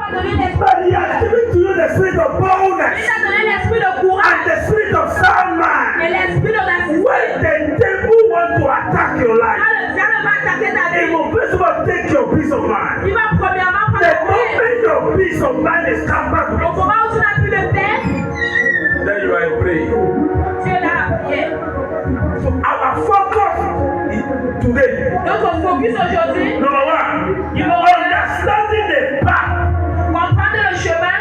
t'a donné l'esprit. But He has given to you the spirit of Il boldness t'a donné l'esprit de and courage the spirit of sound et mind. l'esprit de la When the devil wants to attack your Quand life, le diable va attaquer ta it vie, will first of all take your peace of mind. il va premièrement prendre The ta paix. moment your peace of mind is come back, Au moment où tu n'as plus de paix, then you are praying. tu es dans la prière. So our focus is today. Notre focus aujourd'hui, Number one, understanding the path comprendre le chemin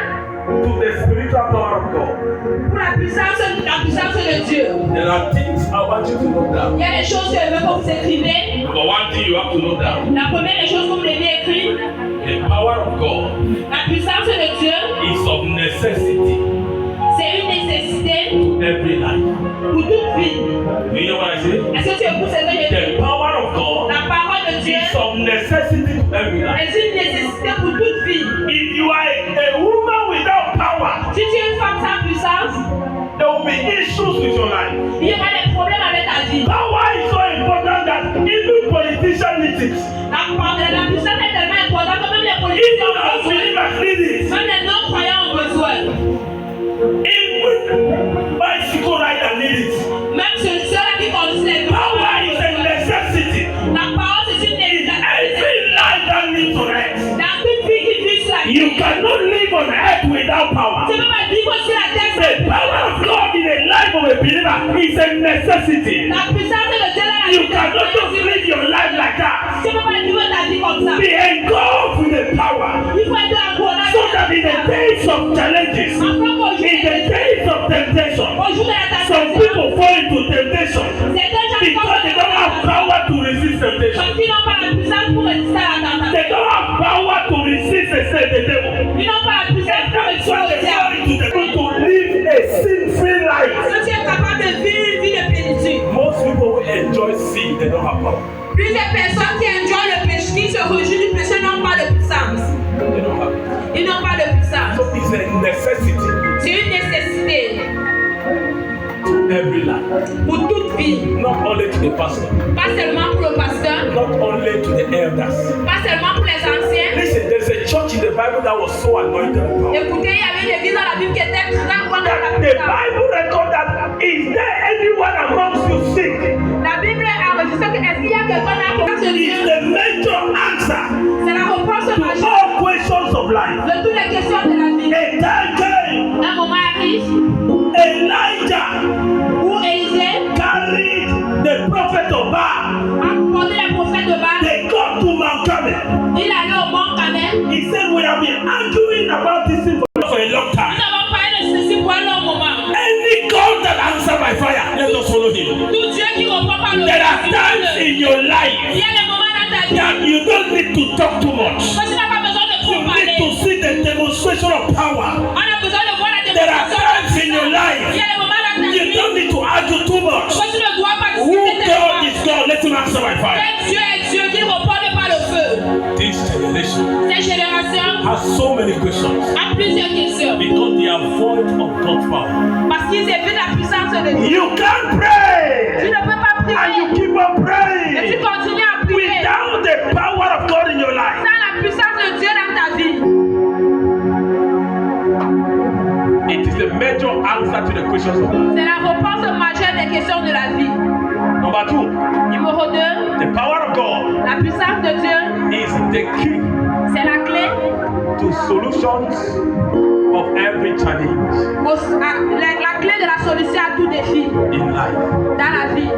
to the spiritual power of God. pour la puissance de Dieu. There are things I want you to know down. Il y a des choses que je veux que vous écrivez. Number one thing you have to know down. La première des choses que vous devez écrire, The power of God la puissance de Dieu, is of necessity c'est une nécessité to every life. pour toute vie. You hear what I say? Est-ce que tu écoutes ce que je dis? The power of God La parole de Dieu is of necessity to every life. est une nécessité pour toute vie. If you are a woman without power, Si tu es une femme sans puissance, there will be issues with your life. il y aura des problèmes avec ta vie. Power is so important that even politicians need it. La puissance est tellement importante que même les Even politiciens ont besoin. unbelievers need it. Même les non-croyants ont besoin. Even bicycle rider need it. Même ceux-là qui conduisent les Power is a necessity. La parole c'est une nécessité. Every life that lives on earth. Dans toute vie qui vit sur la You terre, cannot live on earth without power. tu ne peux pas vivre sur la terre The sans power of God in the life of a believer is a necessity. la puissance de Dieu dans la You vie. cannot just live your life like that. Tu ne peux pas vivre ta vie comme ça. Be engulfed with the power Il faut être encouragé. so that in the days of challenges, in the days of temptation, Au jour de la some tentation, people fall into temptation certains gens because they don't have power to resist temptation. parce qu'ils n'ont pas la puissance pour résister à la tentation. They don't have power to resist the devil. Ils n'ont pas la puissance pour That's résister why au they fall diable. into the devil to live a sin-free life. Si tu es capable de vivre une vie de plénitude, Most people who enjoy sin, they don't have power. plusieurs personnes qui enjoient le péché, qui se réjouissent du péché, n'ont pas de puissance. They don't have it. Ils n'ont pas de puissance. So it's a necessity C'est une nécessité to every life. pour toute vie. Not only to the pastor, Pas seulement pour le pasteur, not only to the elders. pas seulement pour les anciens. Listen, there's a church in the Bible that was so anointed with power. Écoutez, il y avait une église dans la Bible qui était très grande dans la The puissance. Bible records that is there anyone amongst you sick? La Bible enregistre que est-ce qu'il y a quelqu'un là qui That is the major answer c'est la réponse to majeure all questions of life. de toutes les questions de la vie. A time came, Un moment arrive Elijah où Élisée carried the prophet of Baal. a porté les prophètes de Baal. They got to Mount Carmel. Il allait au mont Carmel. He said, we have been arguing about this thing for a long Nous time. avons parlé de ceci pour un long moment. Any God that answers by fire, let us follow him. Tout Dieu qui répond par le There are times in your il life y a des moments dans ta vie that you don't need to talk too much. où tu n'as pas besoin de You trop parler. need to see the demonstration of power. On a besoin de voir la There are démonstration. times in your Il y life a des moments dans ta you vie don't need to argue too much. où tu ne dois pas Who discuter God tellement. is God? Let him answer by fire. Quel Dieu est Dieu qui répond par le feu. This generation Cette génération has so many questions a plusieurs questions because they are void of God's power. parce qu'ils évitent la puissance de Dieu. You can't Tu pray ne peux pas and you prier keep on et tu praying continues à prier without the power of God in your life. sans la puissance de Dieu dans ta vie. It is the major answer to the questions of life. C'est la réponse majeure des questions de la vie. Number two, Numéro 2, the power of God la puissance de Dieu, is the key c'est la clé, to solutions of every challenge la clé de la solution à tout défi in life. dans la vie.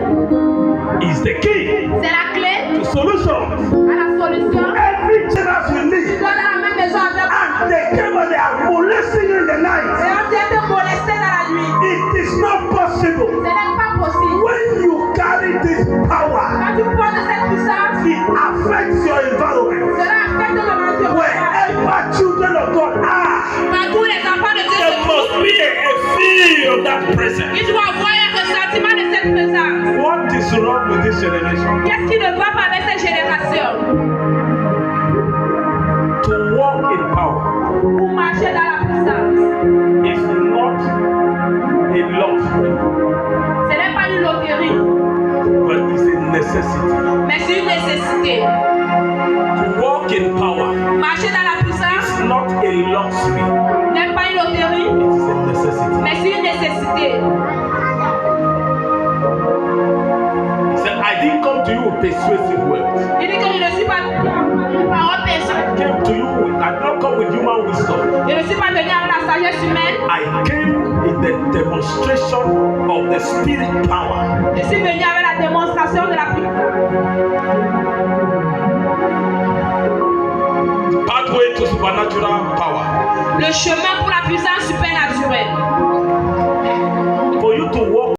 Is the key C'est la clé to solutions. à la solution. Every challenge you Tu need. dois dans la même maison avec And they came and they are molesting you in the et night. on vient te molester dans la nuit. It is not possible. Ce n'est pas possible. When you carry this power, Quand tu portes cette puissance, it affects your environment. cela affecte ton environnement. Wherever children of God are, Partout les enfants de Dieu there se must trouvent. be a feel of that presence. Il doit avoir un ressentiment de cette présence. What is wrong with this generation? Qu'est-ce qui ne va pas avec cette génération? To walk in power Pour marcher dans la puissance. is not a lottery, Ce n'est pas une loterie, but it's a necessity. mais c'est une nécessité. To walk in power Marcher dans la puissance, is not a a luxury. n'est pas une loterie, It is a necessity. mais c'est une nécessité. He said, I didn't come to you with persuasive words. Il dit que je ne suis pas parole I persuasive. came to you with, I did not come with human wisdom. Je ne suis pas venu avec la sagesse humaine. I came in the demonstration of the spirit power. Je suis venu avec la démonstration de la puissance. Pathway to supernatural power. Le chemin pour la puissance supernaturelle. For you to walk